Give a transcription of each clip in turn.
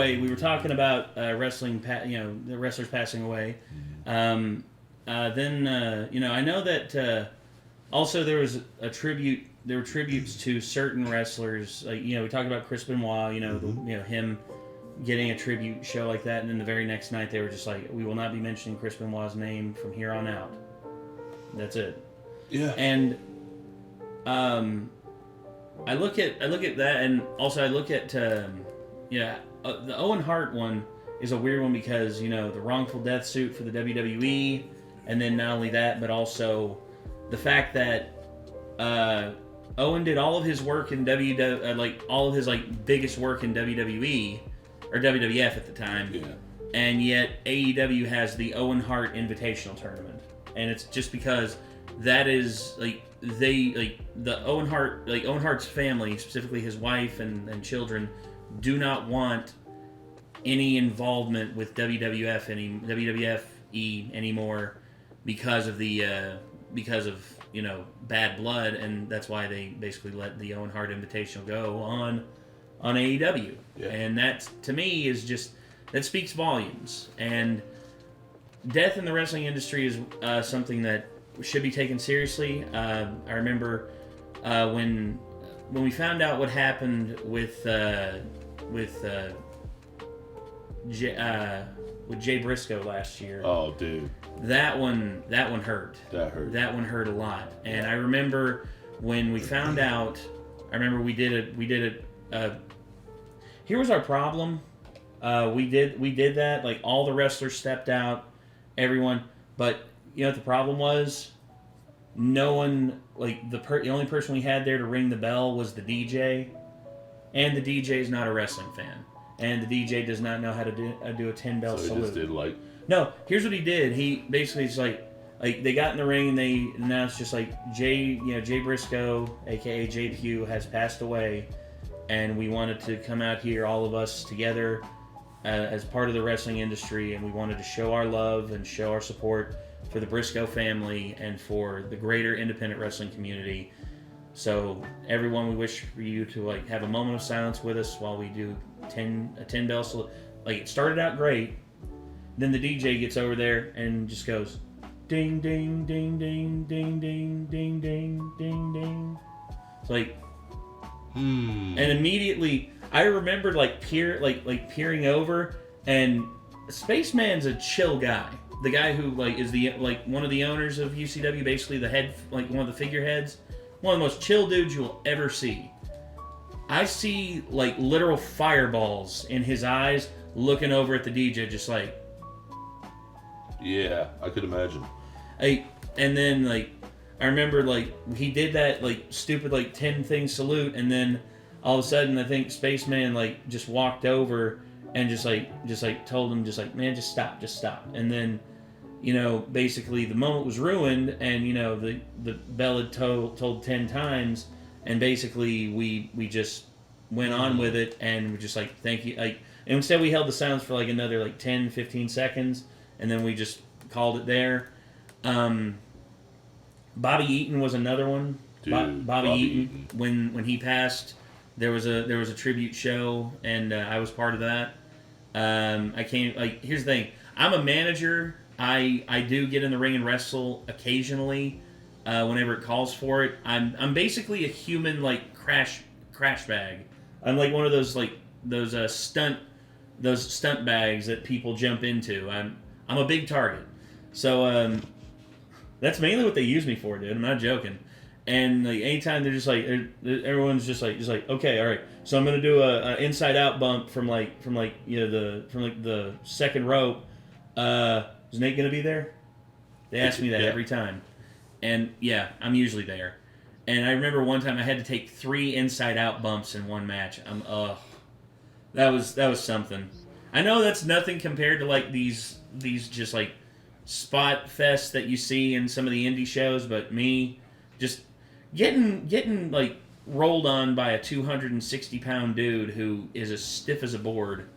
anyway, we were talking about wrestling, the wrestlers passing away. Then, I know that also there was a tribute. There were tributes to certain wrestlers. Like, we talked about Chris Benoit. Him getting a tribute show like that, and then the very next night they were just like, "We will not be mentioning Chris Benoit's name from here on out." That's it. Yeah. And I look at that, and also I look at the Owen Hart one is a weird one because the wrongful death suit for the WWE, and then not only that, but also the fact that Owen did all of his work in all of his biggest work in WWE or WWF at the time, and yet AEW has the Owen Hart Invitational Tournament, and it's just because that is the Owen Hart's family, specifically his wife and children, do not want any involvement with WWF anymore because of bad blood, and that's why they basically let the Owen Hart Invitational go on AEW. Yeah. And that, to me, is just, that speaks volumes. And death in the wrestling industry is something that should be taken seriously. I remember when we found out what happened with Jay Briscoe last year. Oh, dude. That one hurt. That hurt. That one hurt a lot. And I remember when we found out. I remember we did it. Here was our problem. We did that. Like, all the wrestlers stepped out, everyone. But you know what the problem was? No one, the only person we had there to ring the bell was the DJ, and the DJ is not a wrestling fan, and the DJ does not know how to do a 10-bell salute. So he just did No, here's what he did. He basically is like they got in the ring and they announced just Jay Briscoe, aka Jay Pugh, has passed away, and we wanted to come out here, all of us together, as part of the wrestling industry, and we wanted to show our love and show our support for the Briscoe family and for the greater independent wrestling community. So everyone, we wish for you to have a moment of silence with us while we do a 10-bell salute. It started out great. Then the DJ gets over there and just goes, ding, ding, ding, ding, ding, ding, ding, ding, ding, ding. It's and immediately I remembered peering over, and Spaceman's a chill guy. The guy who is the one of the owners of UCW, basically the head, one of the figureheads, one of the most chill dudes you'll ever see. I see literal fireballs in his eyes, looking over at the DJ, just yeah, I could imagine. And then I remember he did that stupid 10 thing salute, and then all of a sudden I think Spaceman just walked over and just told him man, just stop. And then basically the moment was ruined, and the bell had told 10 times, and basically we just went on with it, and we just thank you, and instead we held the silence for another 10-15 seconds, and then we just called it there. Bobby Eaton was another one. Dude, Bobby Eaton, when he passed, there was a tribute show, and I was part of that. I came here's the thing. I'm a manager. I do get in the ring and wrestle occasionally, whenever it calls for it. I'm basically a human crash bag. I'm one of those stunt bags that people jump into. I'm a big target. So that's mainly what they use me for, dude. I'm not joking. And anytime they're just everyone's just okay, all right. So I'm gonna do a inside out bump from the second rope. Is Nate gonna be there? They ask me that every time, and yeah, I'm usually there. And I remember one time I had to take 3 inside out bumps in one match. That was something. I know that's nothing compared to these just spot fests that you see in some of the indie shows, but me just getting rolled on by a 260-pound dude who is as stiff as a board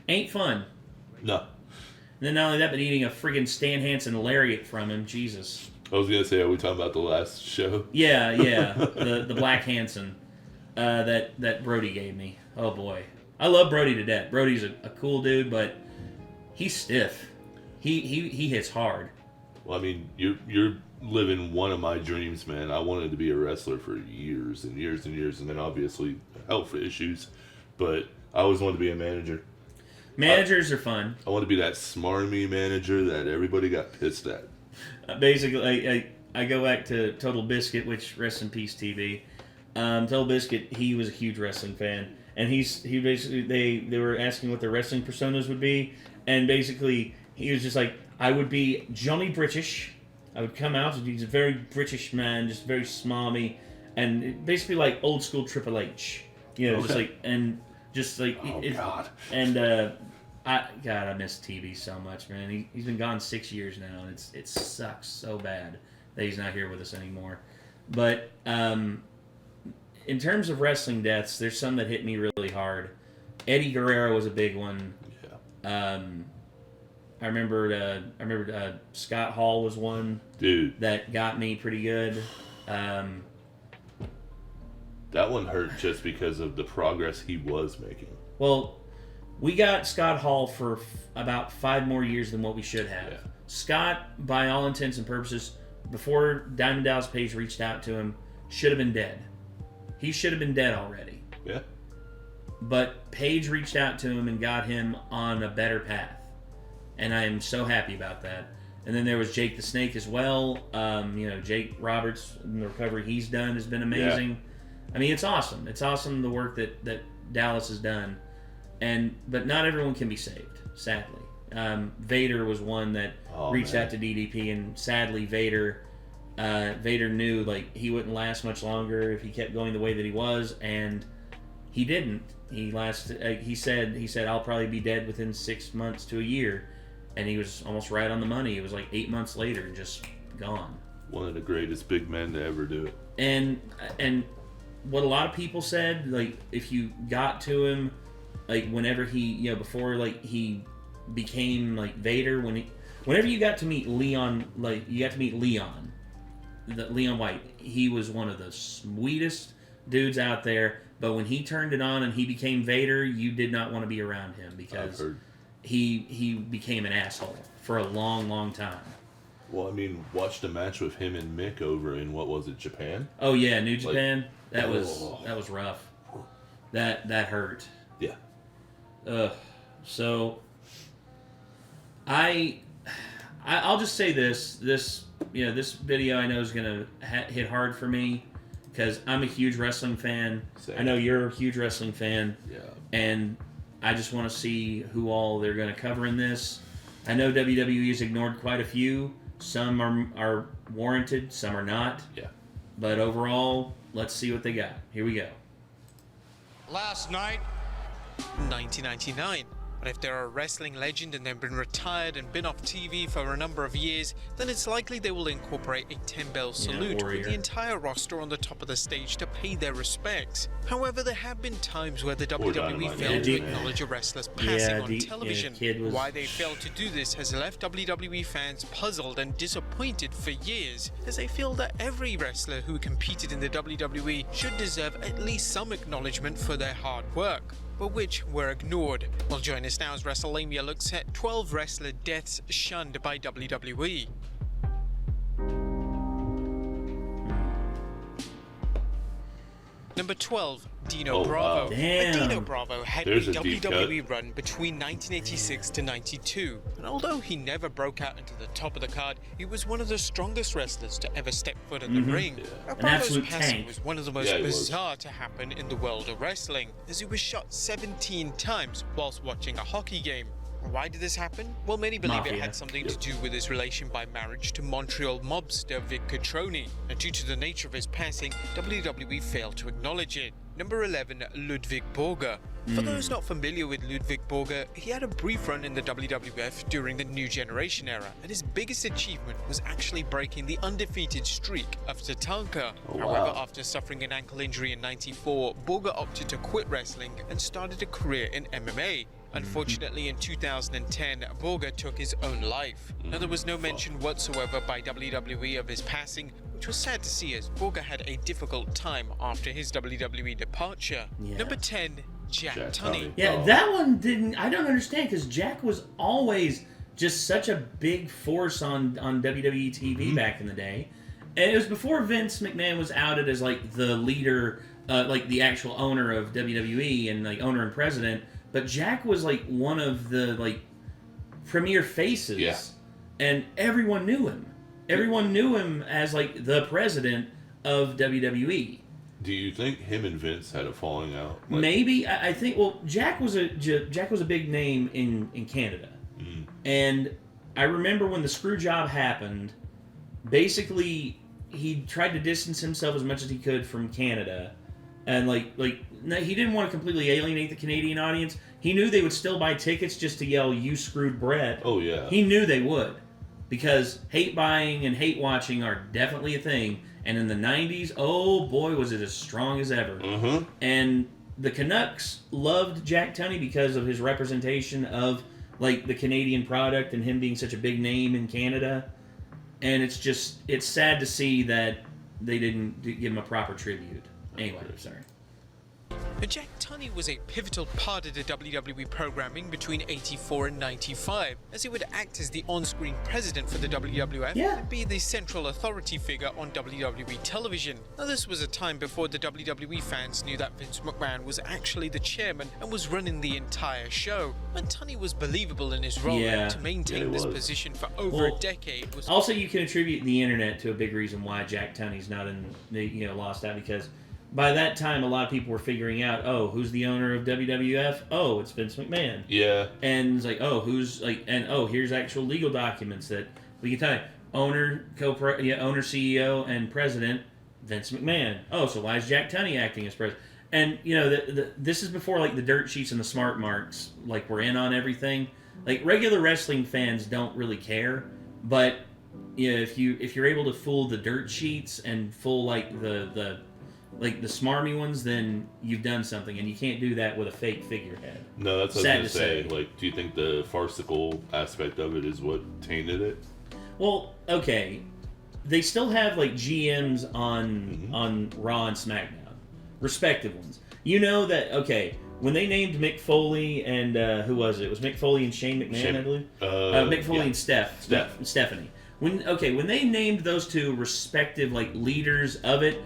ain't fun. No. And then not only that, but eating a friggin' Stan Hansen lariat from him. Jesus. I was gonna say, are we talking about the last show? Yeah. the Black Hansen that Brody gave me. Oh boy. I love Brody to death. Brody's a cool dude, but he's stiff. He hits hard. Well, I mean, you're living one of my dreams, man. I wanted to be a wrestler for years and years and years, and then obviously health issues. But I always wanted to be a manager. Managers are fun. I want to be that smarmy manager that everybody got pissed at. Basically, I go back to Total Biscuit, which rest in peace TV. Total Biscuit, he was a huge wrestling fan, and he basically they were asking what their wrestling personas would be, and basically he was just like, I would be Johnny British. I would come out, he's a very British man, just very smarmy, and basically like old school Triple H, you know, just like God. And I miss TV so much, man. He's been gone 6 years now, and it sucks so bad that he's not here with us anymore. But in terms of wrestling deaths, there's some that hit me really hard. Eddie Guerrero was a big one. Yeah. I remember Scott Hall was one, dude, that got me pretty good. That one hurt just because of the progress he was making. Well, we got Scott Hall for about 5 more years than what we should have. Yeah. Scott, by all intents and purposes, before Diamond Dallas Page reached out to him, should have been dead. He should have been dead already. Yeah. But Page reached out to him and got him on a better path. And I am so happy about that. And then there was Jake the Snake as well. Jake Roberts, and the recovery he's done has been amazing. Yeah. I mean, it's awesome. It's awesome the work that Dallas has done. But not everyone can be saved, sadly. Vader was one that reached out to DDP, and sadly Vader knew like he wouldn't last much longer if he kept going the way that he was, and he didn't. He said I'll probably be dead within 6 months to a year, and he was almost right on the money. It was like 8 months later, just gone. One of the greatest big men to ever do it. And what a lot of people said, like if you got to him, like whenever he, before like he became like Vader, whenever you got to meet Leon, Leon White, he was one of the sweetest dudes out there. But when he turned it on and he became Vader, you did not want to be around him because he became an asshole for a long, long time. Well, I mean, watched a match with him and Mick over in, what was it, Japan? Oh yeah, New Japan. That was rough. That hurt. Yeah. So I'll just say this video I know is gonna hit hard for me because I'm a huge wrestling fan. Same. I know you're a huge wrestling fan. Yeah. And I just want to see who all they're gonna cover in this. I know WWE has ignored quite a few. Some are warranted, some are not. Yeah. But overall, let's see what they got. Here we go. Last night, 1999. But if they're a wrestling legend and they've been retired and been off TV for a number of years, then it's likely they will incorporate a 10-bell salute with the entire roster on the top of the stage to pay their respects. However, there have been times where the WWE failed to acknowledge a wrestler's passing on television. Why they failed to do this has left WWE fans puzzled and disappointed for years, as they feel that every wrestler who competed in the WWE should deserve at least some acknowledgement for their hard work, but which were ignored. Well, join us now as WrestleMania looks at 12 wrestler deaths shunned by WWE. Number 12, Dino Bravo. Wow. Damn. Dino Bravo had There's a a deep WWE run between 1986 to 92, and although he never broke out into the top of the card, he was one of the strongest wrestlers to ever step foot in the ring. An Bravo's absolute passing tank. was one of the most bizarre to happen in the world of wrestling, as he was shot 17 times whilst watching a hockey game. Why did this happen? Well, many believe it had something to do with his relation by marriage to Montreal mobster Vic Catroni, and due to the nature of his passing, WWE failed to acknowledge it. Number 11, Ludwig Borger. For those not familiar with Ludwig Borger, he had a brief run in the WWF during the New Generation era, and his biggest achievement was actually breaking the undefeated streak of Tatanka. However, after suffering an ankle injury in '94, Borger opted to quit wrestling and started a career in MMA. Unfortunately, in 2010, Borger took his own life. Now, there was no mention whatsoever by WWE of his passing, which was sad to see as Borger had a difficult time after his WWE departure. Number 10, Jack Tunney. Tunney. Yeah, that one didn't. I don't understand because Jack was always just such a big force on WWE TV back in the day, and it was before Vince McMahon was outed as like the leader, like the actual owner of WWE and like owner and president. But Jack was like one of the like premier faces, and everyone knew him. Everyone knew him as like the president of WWE. Do you think him and Vince had a falling out? Like, Maybe. I think. Well, Jack was a big name in Canada, and I remember when the screw job happened. Basically, he tried to distance himself as much as he could from Canada, and he didn't want to completely alienate the Canadian audience. He knew they would still buy tickets just to yell "You screwed Brett." Oh yeah. He knew they would, because hate buying and hate watching are definitely a thing. And in the 90s, oh boy, was it as strong as ever. Mm-hmm. And the Canucks loved Jack Tunney because of his representation of like the Canadian product and him being such a big name in Canada. And it's sad to see that they didn't give him a proper tribute. Anyway, sorry. But Jack Tunney was a pivotal part of the WWE programming between 84 and 95, as he would act as the on-screen president for the WWF and be the central authority figure on WWE television. Now, this was a time before the WWE fans knew that Vince McMahon was actually the chairman and was running the entire show. But Tunney was believable in his role, and to maintain this position for over a decade was... Also, you can attribute the internet to a big reason why Jack Tunney's not in the, lost out, because by that time, a lot of people were figuring out, oh, who's the owner of WWF? Oh, it's Vince McMahon. Yeah. And it's like, oh, here's actual legal documents that we can tell you. Owner, CEO, and president, Vince McMahon. Oh, so why is Jack Tunney acting as president? And, this is before, like, the dirt sheets and the smart marks, like, were in on everything. Like, regular wrestling fans don't really care, but, if you're able to fool the dirt sheets and fool, like, the smarmy ones, then you've done something, and you can't do that with a fake figurehead. No, that's what I was going to say. Like, do you think the farcical aspect of it is what tainted it? Well, okay. They still have, like, GMs on Raw and SmackDown. Respective ones. You know that, okay, when they named Mick Foley and, who was it? It was Mick Foley and Shane McMahon, I believe? Mick Foley and Stephanie. When they named those two respective like leaders of it,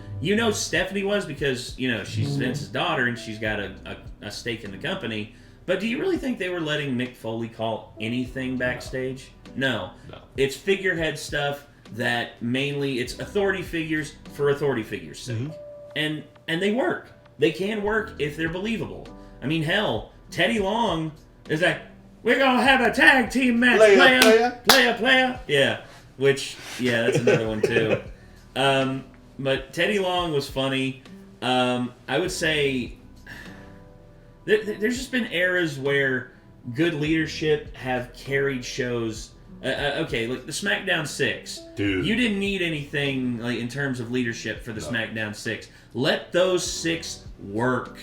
Stephanie was because she's Vince's daughter and she's got a stake in the company. But do you really think they were letting Mick Foley call anything backstage? No. It's figurehead stuff that mainly it's authority figures for authority figures' sake, and they work. They can work if they're believable. I mean, hell, Teddy Long is like, we're gonna have a tag team match, player. Yeah. Which, that's another one too. But Teddy Long was funny. I would say there's just been eras where good leadership have carried shows. Okay, like the SmackDown 6. Dude. You didn't need anything like in terms of leadership for the SmackDown 6. Let those 6 work.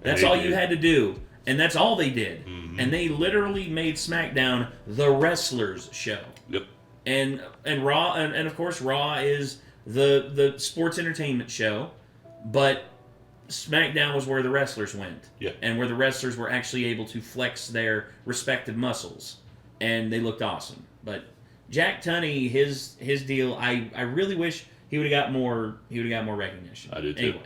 That's all you had to do. And that's all they did. Mm-hmm. And they literally made SmackDown the wrestlers' show. Yep. And Raw, and of course Raw is the sports entertainment show, but SmackDown was where the wrestlers went, and where the wrestlers were actually able to flex their respective muscles, and they looked awesome. But Jack Tunney, his deal, I really wish he would have got more. He would have got more recognition. I do too. Anyway.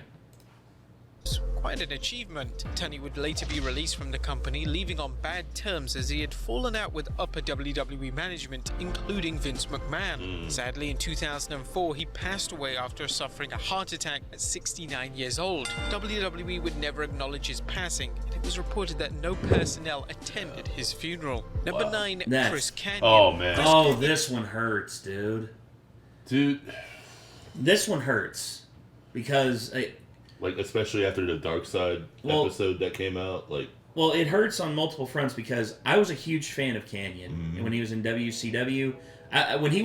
Quite an achievement. Tunney would later be released from the company, leaving on bad terms as he had fallen out with upper WWE management, including Vince McMahon. Sadly, in 2004, he passed away after suffering a heart attack at 69 years old. WWE would never acknowledge his passing, and it was reported that no personnel attended his funeral. Number 9, Chris Kanyon. Oh, man. Oh, this one hurts, dude. This one hurts. Because... Like, especially after the Dark Side episode that came out, like... Well, it hurts on multiple fronts because I was a huge fan of Kanyon when he was in WCW. When he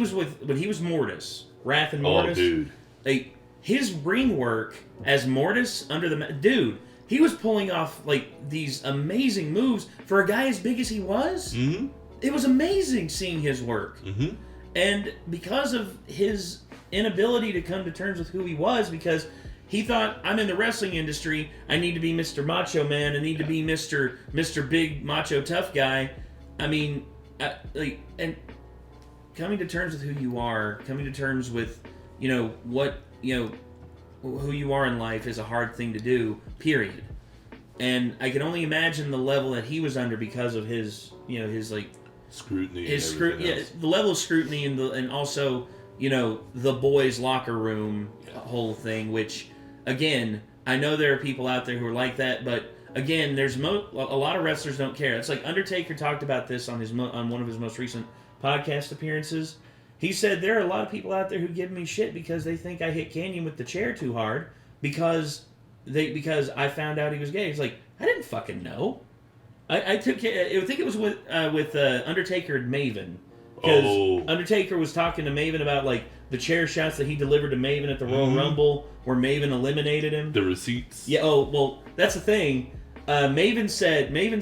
was Mortis, Wrath and Mortis. Oh, dude. Like, his ring work as Mortis under the... Dude, he was pulling off, like, these amazing moves for a guy as big as he was. Mm-hmm. It was amazing seeing his work. Mm-hmm. And because of his inability to come to terms with who he was, because... He thought, I'm in the wrestling industry. I need to be Mr. Macho Man. I need to be Mr. Big Macho Tough Guy. I mean, and coming to terms with who you are, coming to terms with, who you are in life is a hard thing to do, period. And I can only imagine the level that he was under because of his scrutiny. The level of scrutiny and also, the boys' locker room whole thing, which, again, I know there are people out there who are like that, but again, there's a lot of wrestlers don't care. It's like Undertaker talked about this on one of his most recent podcast appearances. He said there are a lot of people out there who give me shit because they think I hit Canyon with the chair too hard because I found out he was gay. He's like, I didn't fucking know. I think it was with Undertaker and Maven. Because Undertaker was talking to Maven about like the chair shots that he delivered to Maven at the Royal Rumble, where Maven eliminated him. The receipts. Yeah. Oh well, that's the thing. Maven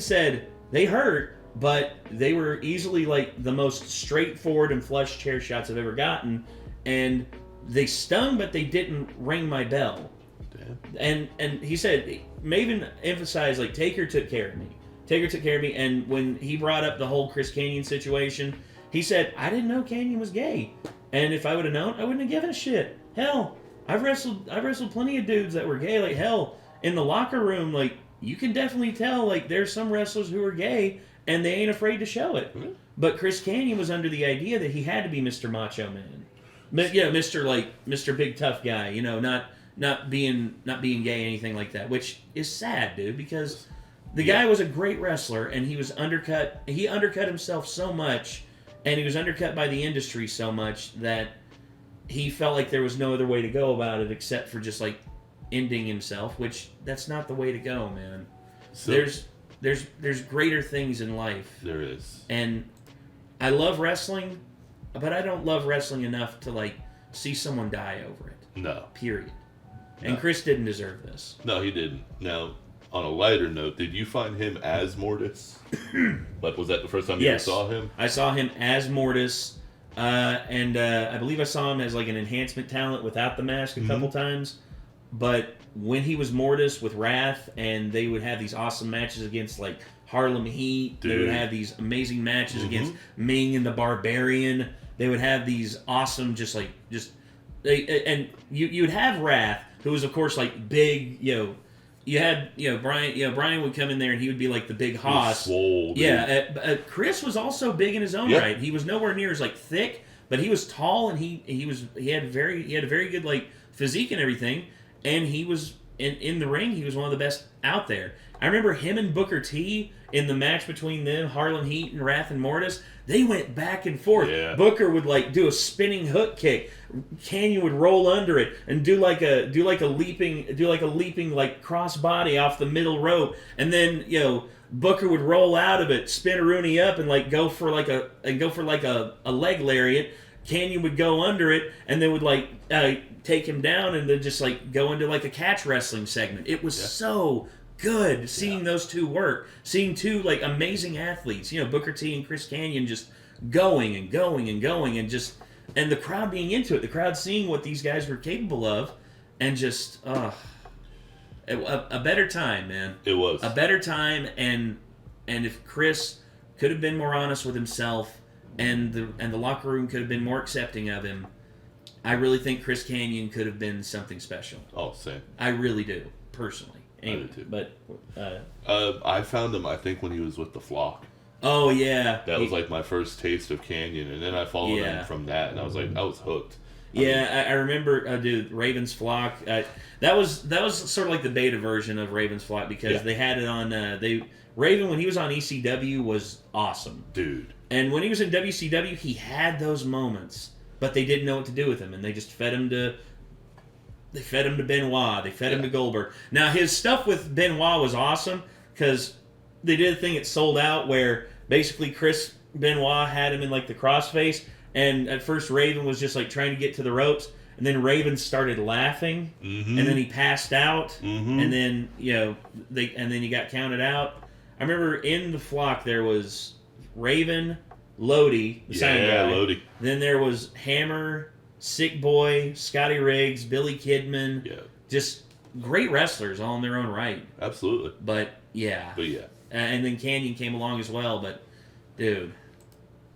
said they hurt, but they were easily like the most straightforward and flush chair shots I've ever gotten, and they stung, but they didn't ring my bell. Damn. And he said Maven emphasized like Taker took care of me. Taker took care of me, and when he brought up the whole Chris Canyon situation, he said, I didn't know Canyon was gay. And if I would have known, I wouldn't have given a shit. Hell, I've wrestled plenty of dudes that were gay. Like, hell, in the locker room, like, you can definitely tell, like, there's some wrestlers who are gay, and they ain't afraid to show it. Mm-hmm. But Chris Canyon was under the idea that he had to be Mr. Macho Man. But, Mr. Big Tough Guy, not being gay, anything like that, which is sad, dude, because the guy was a great wrestler, and he was undercut. He undercut himself so much, and he was undercut by the industry so much that he felt like there was no other way to go about it except for just like ending himself, which that's not the way to go, man. So, there's greater things in life. There is. And I love wrestling, but I don't love wrestling enough to like see someone die over it. No. Period. And Chris didn't deserve this. No, he didn't. Now, on a lighter note, did you find him as Mortis? Like, was that the first time you ever saw him? I saw him as Mortis, and I believe I saw him as like an enhancement talent without the mask a couple times. But when he was Mortis with Wrath, and they would have these awesome matches against like Harlem Heat, they would have these amazing matches against Ming and the Barbarian. They would have these awesome, and you'd have Wrath, who was of course like big, You had, Brian would come in there and he would be like the big hoss. Swole, Chris was also big in his own right. He was nowhere near as like thick, but he was tall and he had a very good like physique and everything. And he was in the ring. He was one of the best out there. I remember him and Booker T in the match between them, Harlem Heat and Wrath and Mortis. They went back and forth. Yeah. Booker would like do a spinning hook kick. Canyon would roll under it and do like a leaping like cross body off the middle rope, and then Booker would roll out of it, spin a Rooney up, and like go for like a leg lariat. Canyon would go under it, and they would like take him down, and then just like go into like a catch wrestling segment. It was so good seeing those two work, seeing two like amazing athletes, Booker T and Chris Canyon just going and going and going, and the crowd being into it, the crowd seeing what these guys were capable of, and just a better time, man. It was a better time, and if Chris could have been more honest with himself, and the locker room could have been more accepting of him, I really think Chris Canyon could have been something special. Oh, same. I really do, personally. Anyway, I do too. But I found him, I think, when he was with the Flock. Oh yeah, that was like my first taste of Canyon, and then I followed him from that, and I was hooked. I remember, dude, Raven's Flock. That was sort of like the beta version of Raven's Flock, because they had it on. Raven, when he was on ECW, was awesome, dude. And when he was in WCW, he had those moments, but they didn't know what to do with him, and they just fed him to. They fed him to Benoit. They fed him to Goldberg. Now, his stuff with Benoit was awesome, because they did a thing that sold out where basically Chris Benoit had him in like the crossface, and at first Raven was just like trying to get to the ropes, and then Raven started laughing, and then he passed out, and then then he got counted out. I remember in the Flock there was Raven, Lodi, the signing guy. Lodi. Then there was Hammer, Sick Boy, Scotty Riggs, Billy Kidman, just great wrestlers all in their own right. Absolutely. But yeah. And then Canyon came along as well, but dude.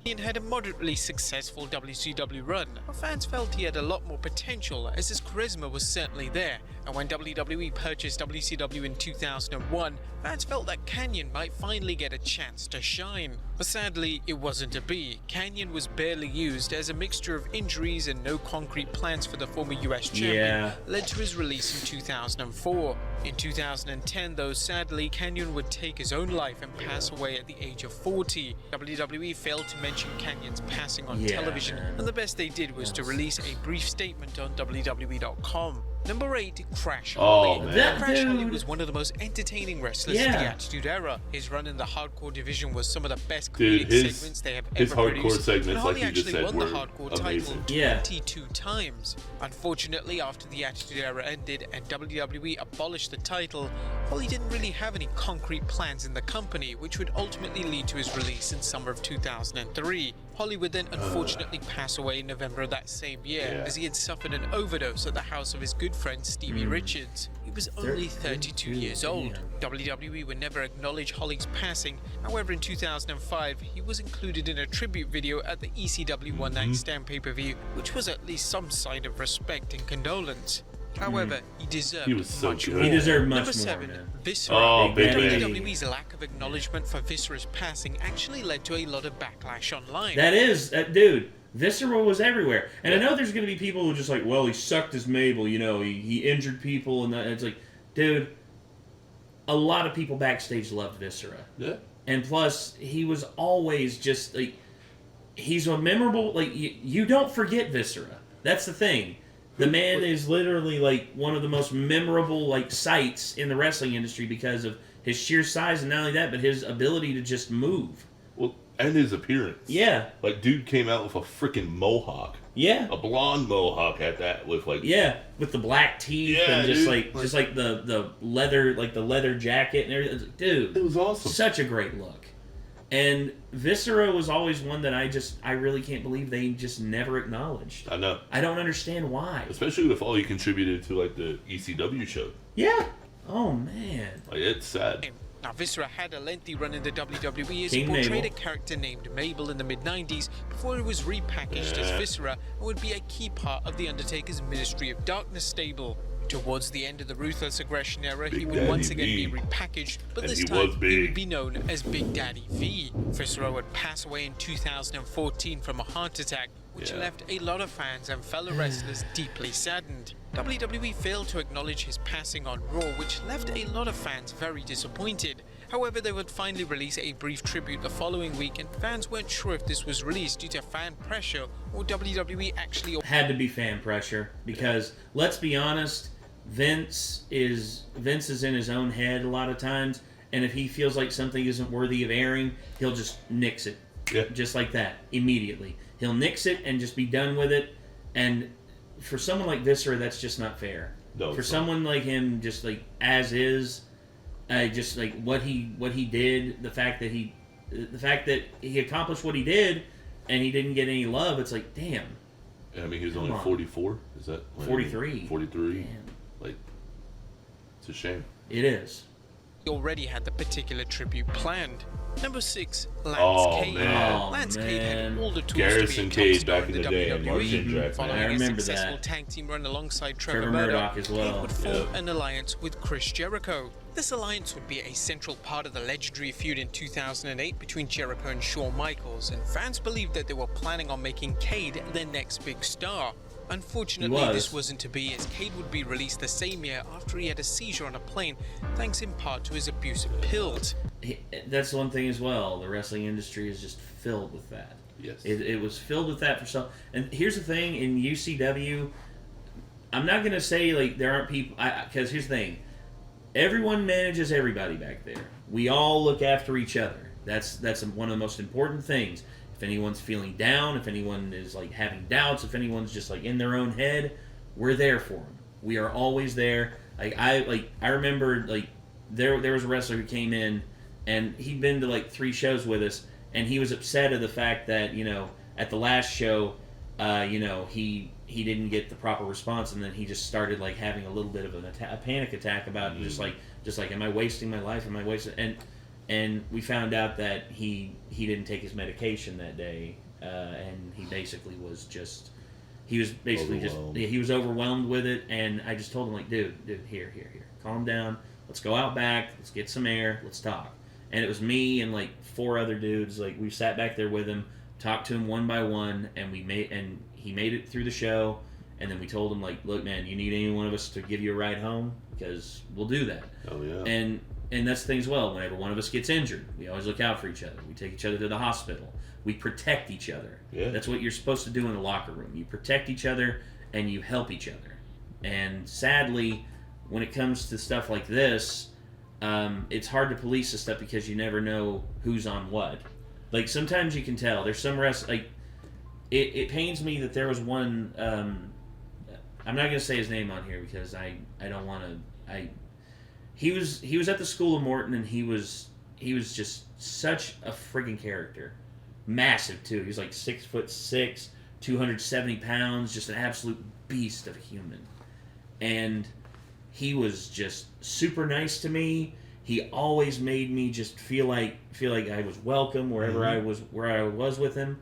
Canyon had a moderately successful WCW run, but fans felt he had a lot more potential as his charisma was certainly there, and when WWE purchased WCW in 2001, fans felt that Canyon might finally get a chance to shine. But sadly, it wasn't to be. Canyon was barely used as a mixture of injuries and no concrete plans for the former US champion led to his release in 2004. In 2010, though, sadly, Canyon would take his own life and pass away at the age of 40. WWE failed to mention Canyon's passing on television, and the best they did was to release a brief statement on WWE.com. Number 8, Crash Holly. Crash Holly was one of the most entertaining wrestlers in the Attitude Era. His run in the hardcore division was some of the best created segments they have ever produced. His hardcore segments, and Holly like you just actually said, won were the hardcore amazing. title 22 times. Unfortunately, after the Attitude Era ended and WWE abolished the title, Holly didn't really have any concrete plans in the company, which would ultimately lead to his release in summer of 2003. Holly would then unfortunately pass away in November of that same year, as he had suffered an overdose at the house of his good friend Stevie Richards. He was only 32 years old. WWE would never acknowledge Holly's passing. However, in 2005, he was included in a tribute video at the ECW One Night Stand pay-per-view, which was at least some sign of respect and condolence. However, he deserved much more. He deserved much Number 7, more, man. Viscera. WWE's lack of acknowledgement for Viscera's passing actually led to a lot of backlash online. That is, dude, Viscera was everywhere. And I know there's going to be people who are just like, well, he sucked his Mabel, you know, he injured people, and it's like, dude, a lot of people backstage loved Viscera. Yeah. And plus, he was always just, like, he's a memorable, like, you don't forget Viscera. That's the thing. The man is literally, like, one of the most memorable, like, sights in the wrestling industry because of his sheer size, and not only that, but his ability to just move. Well, and his appearance. Yeah. Like, dude came out with a freaking mohawk. Yeah. A blonde mohawk at that with, like... Yeah, with the black teeth and just, dude, like the leather jacket and everything. Dude. It was awesome. Such a great look. And Viscera was always one that I really can't believe they just never acknowledged. I know. I don't understand why. Especially with all he contributed to, like, the ECW show. Yeah. Oh, man. Like, it's sad. Now, Viscera had a lengthy run in the WWE as he portrayed a character named Mabel in the mid-90s before he was repackaged as Viscera and would be a key part of The Undertaker's Ministry of Darkness stable. Towards the end of the Ruthless Aggression era, he would once again be repackaged, but this time he would be known as Big Daddy V. Viscera would pass away in 2014 from a heart attack, which left a lot of fans and fellow wrestlers deeply saddened. WWE failed to acknowledge his passing on Raw, which left a lot of fans very disappointed. However, they would finally release a brief tribute the following week, and fans weren't sure if this was released due to fan pressure or WWE actually... Had to be fan pressure, because, let's be honest, Vince is in his own head a lot of times, and if he feels like something isn't worthy of airing, he'll just nix it. Just like that, immediately. He'll nix it and just be done with it, and for someone like Viscera, that's just not fair. No, for someone like him, just like as is, just like what he did, the fact that he accomplished what he did, and he didn't get any love, it's like, damn. I mean, he was only 44. Is that 43? 43. Damn. Like, it's a shame. It is. He already had the particular tribute planned. Number 6, Lance Cade. Lance Cade had all the tools Garrison to be a top Cade star back in in the the day, and Mark WWE. Jindrak, Following a successful tag team run alongside Trevor Murdoch as well. Cade would form an alliance with Chris Jericho. This alliance would be a central part of the legendary feud in 2008 between Jericho and Shawn Michaels, and fans believed that they were planning on making Cade their next big star. Unfortunately, this wasn't to be, as Cade would be released the same year after he had a seizure on a plane, thanks in part to his abuse of pills. That's one thing as well. The wrestling industry is just filled with that. Yes. It was filled with that for some... And here's the thing, in UCW, I'm not going to say, like, there aren't people... Because here's the thing. Everyone manages everybody back there. We all look after each other. That's one of the most important things. If anyone's feeling down, if anyone is like having doubts, if anyone's just like in their own head, we're there for them. We are always there. I remember like there was a wrestler who came in and he'd been to like 3 shows with us, and he was upset of the fact that, you know, at the last show, you know, he he didn't get the proper response, and then he just started like having a little bit of a panic attack about just like am I wasting my life? Am I wasting? And we found out that he didn't take his medication that day, and he basically was he was overwhelmed with it. And I just told him like, dude, here, calm down. Let's go out back. Let's get some air. Let's talk. And it was me and like 4 other dudes. Like we sat back there with him, talked to him one by one, and he made it through the show. And then we told him like, look, man, you need any one of us to give you a ride home? Because we'll do that. Oh yeah. And that's the thing as well. Whenever one of us gets injured, we always look out for each other. We take each other to the hospital. We protect each other. Yeah. That's what you're supposed to do in the locker room. You protect each other and you help each other. And sadly, when it comes to stuff like this, it's hard to police this stuff because you never know who's on what. Like sometimes you can tell. There's some like it pains me that there was one. I'm not gonna say his name on here because I don't want to. He was at the School of Morton, and he was just such a friggin' character. Massive too. He was like 6'6", 270 pounds, just an absolute beast of a human. And he was just super nice to me. He always made me just feel like I was welcome wherever I was with him.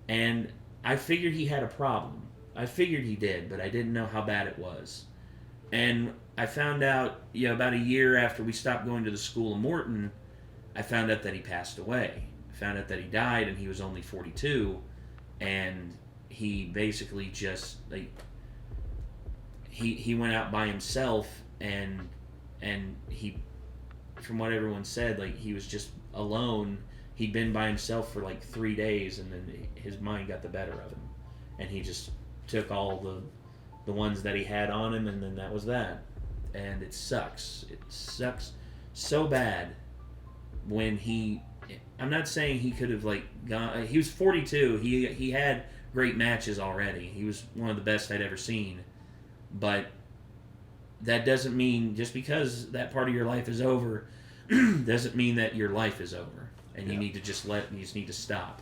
And I figured he had a problem. I figured he did, but I didn't know how bad it was. And I found out, about a year after we stopped going to the School of Morton, I found out that he passed away. I found out that he died, and he was only 42, and he basically just, like, he went out by himself, and he, from what everyone said, like, he was just alone. He'd been by himself for, like, 3 days, and then his mind got the better of him. And he just took all the ones that he had on him, and then that was that. And it sucks. It sucks so bad when I'm not saying he could have like gone. He was 42. He had great matches already. He was one of the best I'd ever seen. But that doesn't mean just because that part of your life is over doesn't mean that your life is over. And you need to you just need to stop.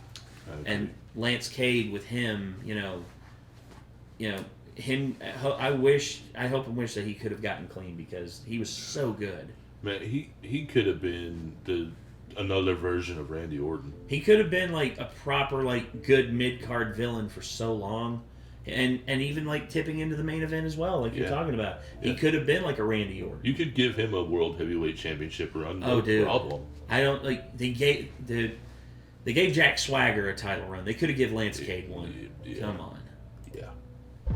And Lance Cade with him, him. I hope and wish that he could have gotten clean because he was so good. Man, he could have been another version of Randy Orton. He could have been like a proper like good mid-card villain for so long, and even like tipping into the main event as well, like you're talking about. Yeah. He could have been like a Randy Orton. You could give him a World Heavyweight Championship run. No problem. I don't like they gave Jack Swagger a title run. They could have given Lance Cade one. Yeah. Come on.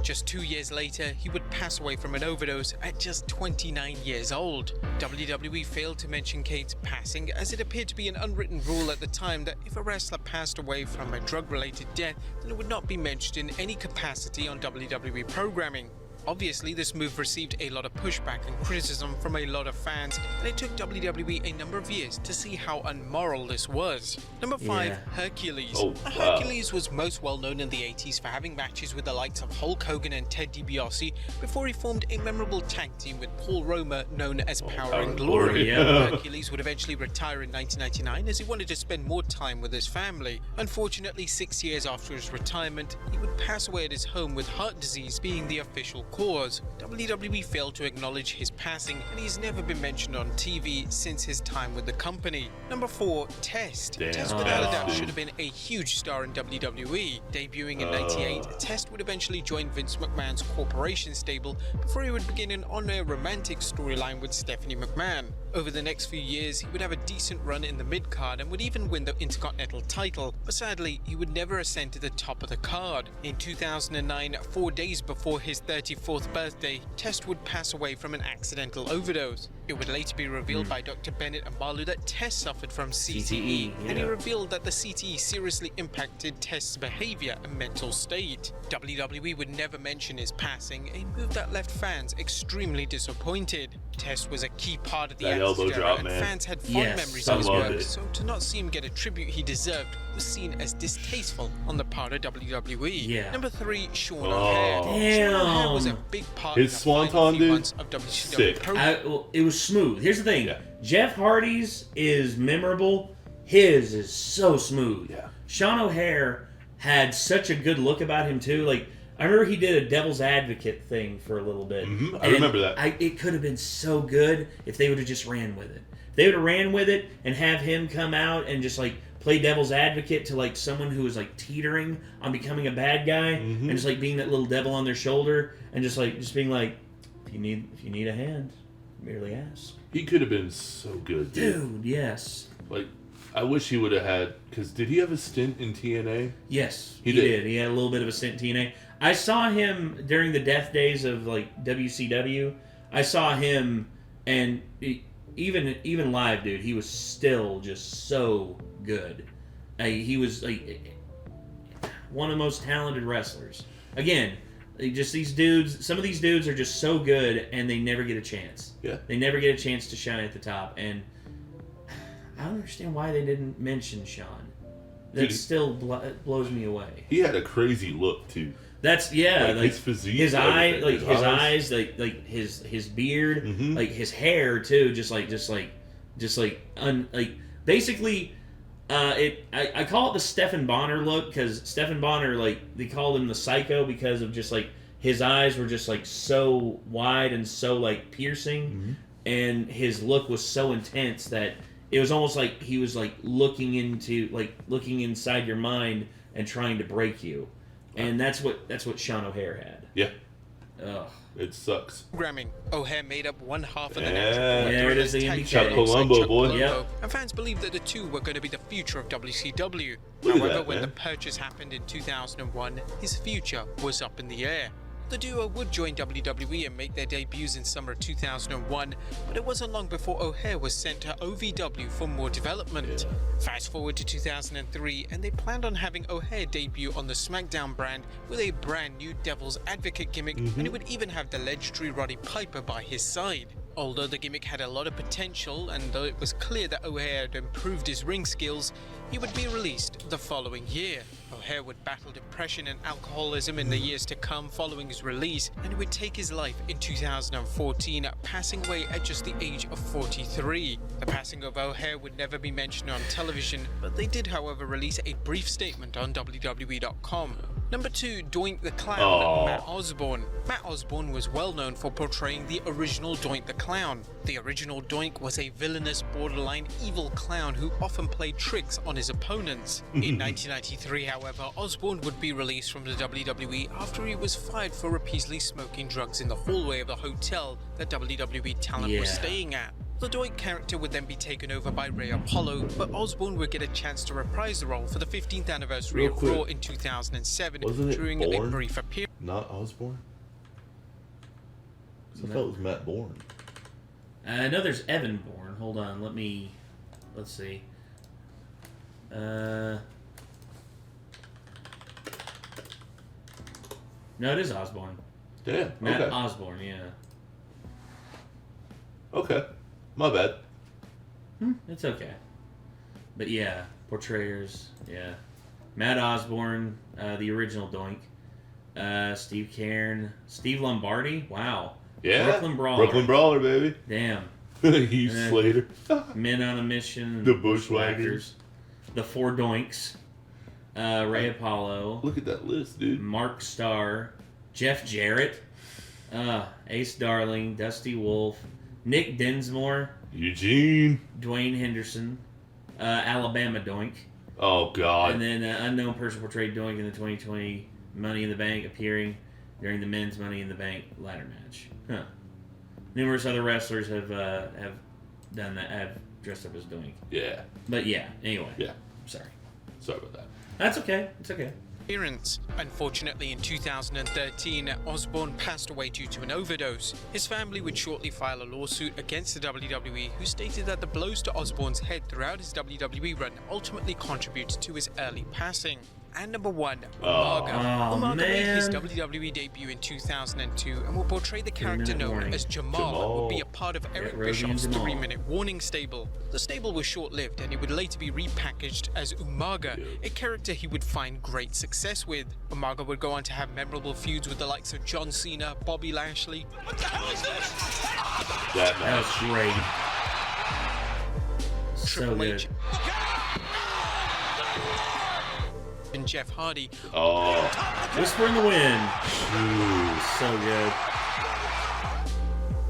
Just 2 years later, he would pass away from an overdose at just 29 years old. WWE failed to mention Cade's passing, as it appeared to be an unwritten rule at the time that if a wrestler passed away from a drug-related death, then it would not be mentioned in any capacity on WWE programming. Obviously, this move received a lot of pushback and criticism from a lot of fans, and it took WWE a number of years to see how unmoral this was. Number 5, Hercules. Oh, wow. Hercules was most well known in the 80s for having matches with the likes of Hulk Hogan and Ted DiBiase before he formed a memorable tag team with Paul Roma known as Power and Glory. Hercules would eventually retire in 1999 as he wanted to spend more time with his family. Unfortunately, 6 years after his retirement, he would pass away at his home with heart disease being the official cause. WWE failed to acknowledge his passing, and he's never been mentioned on TV since his time with the company. Number 4, Test. Test without a doubt should have been a huge star in WWE. Debuting in '98, Test would eventually join Vince McMahon's corporation stable before he would begin an on-air romantic storyline with Stephanie McMahon. Over the next few years, he would have a decent run in the mid-card and would even win the Intercontinental title, but sadly, he would never ascend to the top of the card. In 2009, 4 days before his 34th birthday, Test would pass away from an accidental overdose. It would later be revealed by Dr. Bennett and Balu that Test suffered from CTE, and he revealed that the CTE seriously impacted Test's behavior and mental state. WWE would never mention his passing, a move that left fans extremely disappointed. Test was a key part of the elbow drop, man. Fans had fond memories of his work, so to not see him get a tribute he deserved was seen as distasteful on the part of WWE. Number 3, Sean O'Haire. Sean O'Haire was a big part his of the final few months of sick. WCW. It was smooth. Here's the thing. Jeff Hardy's is memorable. His is so smooth. Sean O'Haire had such a good look about him too. Like I remember he did a devil's advocate thing for a little bit. Mm-hmm. I remember that. It could have been so good if they would have just ran with it. If they would have ran with it and have him come out and just like play devil's advocate to like someone who was like teetering on becoming a bad guy and just like being that little devil on their shoulder and just being like, if you need a hand, merely ask. He could have been so good, dude. Yes. Like, I wish he would have had, because did he have a stint in TNA? Yes, he did. He had a little bit of a stint in TNA. I saw him during the death days of like WCW. I saw him, and even live, dude, he was still just so good. He was like one of the most talented wrestlers. Again, just these dudes. Some of these dudes are just so good, and they never get a chance. Yeah, they never get a chance to shine at the top, and I don't understand why they didn't mention Sean. That still blows me away. He had a crazy look too. That's like his physique, his eye, like his eyes, like his beard, like his hair too. Basically, I call it the Stephen Bonner look because Stephen Bonner, like they called him the Psycho because of just like his eyes were just like so wide and so like piercing, and his look was so intense that it was almost like he was like looking inside your mind and trying to break you. And that's what Sean O'Haire had. Yeah. Ugh. It sucks. Programming. O'Haire made up one half of the match. There it is, the indie Chuck Colombo, boy. Yep. And fans believed that the two were going to be the future of WCW. However, when the purchase happened in 2001, his future was up in the air. The duo would join WWE and make their debuts in summer 2001, but it wasn't long before O'Haire was sent to OVW for more development. Fast forward to 2003, and they planned on having O'Haire debut on the SmackDown brand with a brand new Devil's Advocate gimmick, and it would even have the legendary Roddy Piper by his side. Although the gimmick had a lot of potential, and though it was clear that O'Haire had improved his ring skills, he would be released the following year. O'Haire would battle depression and alcoholism in the years to come following his release, and he would take his life in 2014, passing away at just the age of 43. The passing of O'Haire would never be mentioned on television, but they did, however, release a brief statement on WWE.com. Number 2, Doink the Clown, Matt Osborne. Matt Osborne was well known for portraying the original Doink the Clown. The original Doink was a villainous, borderline evil clown who often played tricks on his opponents. In 1993, however, Osborne would be released from the WWE after he was fired for repeatedly smoking drugs in the hallway of the hotel that WWE talent was staying at. The Doink character would then be taken over by Ray Apollo, but Osborne would get a chance to reprise the role for the 15th anniversary of Raw in 2007 during a brief appearance. Not Osborne? I thought it was Matt Bourne. I know there's Evan Bourne. Hold on, let's see. No, it is Osborne. Damn. Matt Osborne, yeah. Okay. My bad. It's okay. But yeah, portrayers, yeah. Matt Osborne, the original Doink. Steve Cairn. Steve Lombardi, wow. Yeah. Brooklyn Brawler. Brooklyn Brawler, baby. Damn. Heath Slater. Men on a Mission. The Bushwhackers. The Four Doinks. Ray Apollo. Look at that list, dude. Mark Starr. Jeff Jarrett. Ace Darling. Dusty Wolf. Nick Dinsmore. Eugene. Dwayne Henderson. Alabama Doink. Oh, God. And then unknown person portrayed Doink in the 2020 Money in the Bank, appearing during the men's Money in the Bank ladder match. Huh. Numerous other wrestlers have done that, have dressed up as Doink. Yeah. But yeah, anyway. Yeah. Sorry about that. That's okay. It's okay. Unfortunately, in 2013, Osborne passed away due to an overdose. His family would shortly file a lawsuit against the WWE, who stated that the blows to Osborne's head throughout his WWE run ultimately contributed to his early passing. And number 1, Umaga. Umaga made his WWE debut in 2002 and will portray the character known as Jamal and will be a part of Eric Bischoff's 3-minute warning stable. The stable was short-lived and it would later be repackaged as Umaga, a character he would find great success with. Umaga would go on to have memorable feuds with the likes of John Cena, Bobby Lashley. What the hell is this? That was great. So Triple good. H. and Jeff Hardy. Oh. Whisper in the wind. Ooh. So good.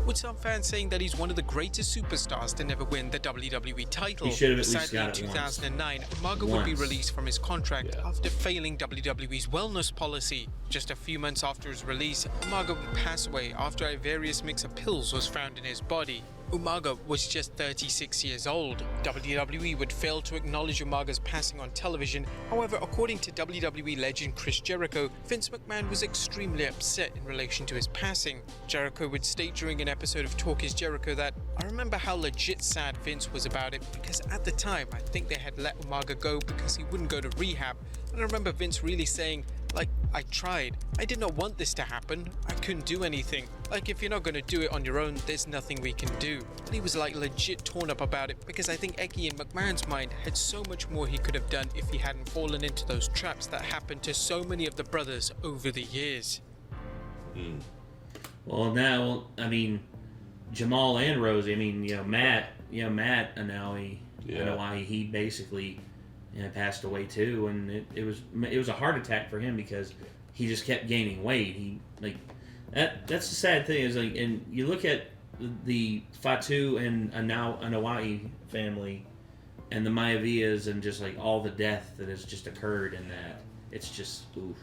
With some fans saying that he's one of the greatest superstars to never win the WWE title. He should have at least Sadly, got it in 2009, Umaga once. would be released from his contract Yeah. after failing WWE's wellness policy. Just a few months after his release, Umaga would pass away after a various mix of pills was found in his body. Umaga was just 36 years old. WWE would fail to acknowledge Umaga's passing on television. However, according to WWE legend Chris Jericho, Vince McMahon was extremely upset in relation to his passing. Jericho would state during an episode of Talk is Jericho that, "I remember how legit sad Vince was about it, because at the time I think they had let Umaga go because he wouldn't go to rehab. And I remember Vince really saying, like, I tried. I did not want this to happen. I couldn't do anything. Like, if you're not going to do it on your own, there's nothing we can do." And he was like legit torn up about it, because I think Eki in McMahon's mind had so much more he could have done if he hadn't fallen into those traps that happened to so many of the brothers over the years. Well, now, I mean, Jamal and Rosie, I mean, Matt Anoa'i, he basically passed away too, and it was a heart attack for him because he just kept gaining weight. That's the sad thing is, like, and you look at the Fatu and Anoa'i family and the Mayavias and just like all the death that has just occurred in that, it's just oof.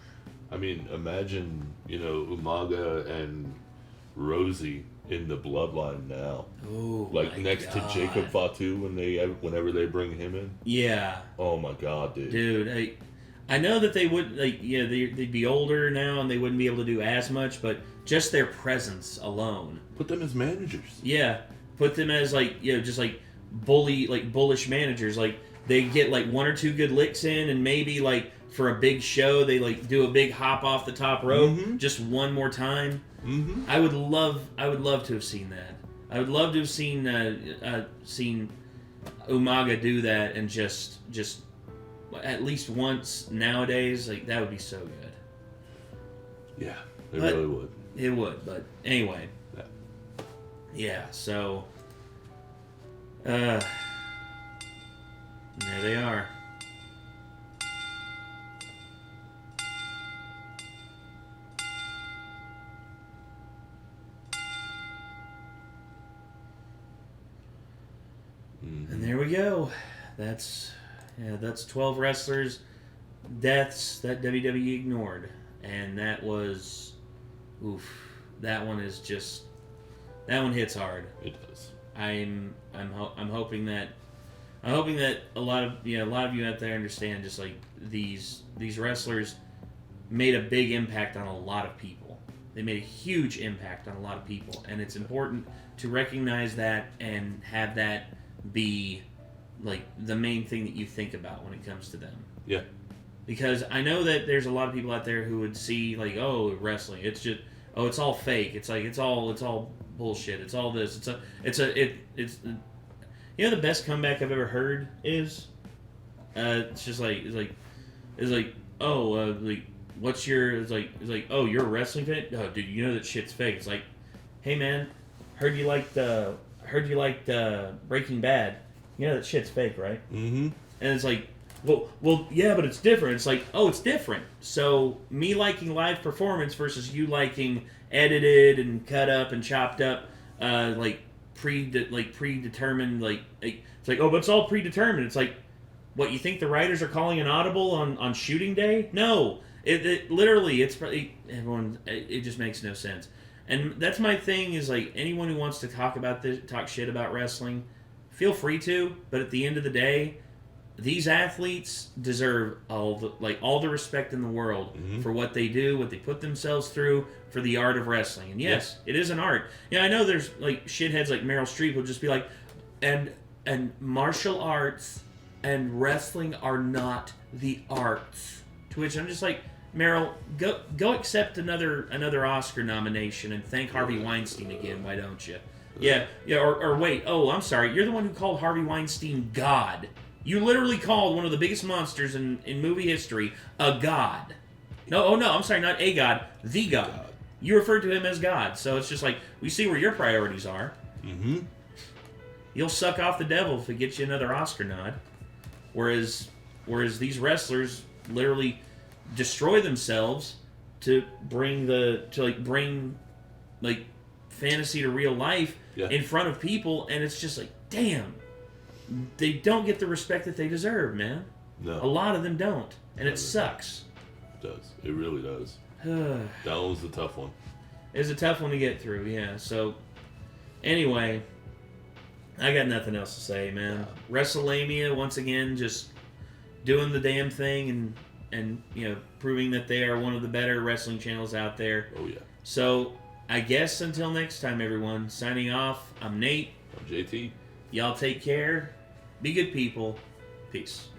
I mean, imagine, Umaga and Rosie in the bloodline now. Oh, like my next God. to Jacob Fatu whenever they bring him in. Yeah. Oh my God, dude. Dude, I know that they would they'd be older now and they wouldn't be able to do as much, but just their presence alone. Put them as managers. Yeah, put them as just like bullish managers. Like they get like one or two good licks in, and maybe like for a big show they like do a big hop off the top rope just one more time. Mm-hmm. I would love to have seen that. I would love to have seen Umaga do that, and just at least once nowadays. Like that would be so good. Yeah, really would. It would, but anyway. Yeah, so there they are. And there we go. That's 12 wrestlers' deaths that WWE ignored, and that was, oof. That one hits hard. It does. I'm hoping that a lot of you out there understand, just like these wrestlers made a big impact on a lot of people. They made a huge impact on a lot of people, and it's important to recognize that and have that be like the main thing that you think about when it comes to them. Yeah. Because I know that there's a lot of people out there who would see like, oh, wrestling, it's just, oh, it's all fake. It's like it's all bullshit. It's all this. It's the best comeback I've ever heard is it's like what's your it's like oh, you're a wrestling fan? Oh, dude, you know that shit's fake. It's like, hey man, heard you liked Breaking Bad. You know that shit's fake, right? Mm-hmm. And it's like, well, yeah, but it's different. It's like, oh, it's different. So me liking live performance versus you liking edited and cut up and chopped up, predetermined. It's like, oh, but it's all predetermined. It's like, what, you think the writers are calling an audible on shooting day? No, it literally, it's probably everyone. It just makes no sense. And that's my thing is like anyone who wants to talk shit about wrestling, feel free to. But at the end of the day, these athletes deserve all the respect in the world for what they do, what they put themselves through for the art of wrestling. And yes, it is an art. Yeah, I know there's like shitheads like Meryl Streep who'll just be like, and martial arts and wrestling are not the arts. To which I'm just like, Meryl, go accept another Oscar nomination and thank Harvey Weinstein again. Why don't you? Yeah. Or wait. Oh, I'm sorry. You're the one who called Harvey Weinstein God. You literally called one of the biggest monsters in movie history a god. No, I'm sorry, not a god, the god. You referred to him as God, so it's just like, we see where your priorities are. Mm-hmm. You'll suck off the devil if it gets you another Oscar nod. Whereas these wrestlers, literally destroy themselves to bring fantasy to real life in front of people, and it's just like, damn, they don't get the respect that they deserve, man. No. A lot of them don't, and it sucks. It does. It really does. That one was a tough one. It was a tough one to get through, yeah. So, anyway, I got nothing else to say, man. Yeah. WrestleMania, once again, just doing the damn thing and proving that they are one of the better wrestling channels out there. Oh, yeah. So, I guess until next time, everyone. Signing off, I'm Nate. I'm JT. Y'all take care. Be good people. Peace.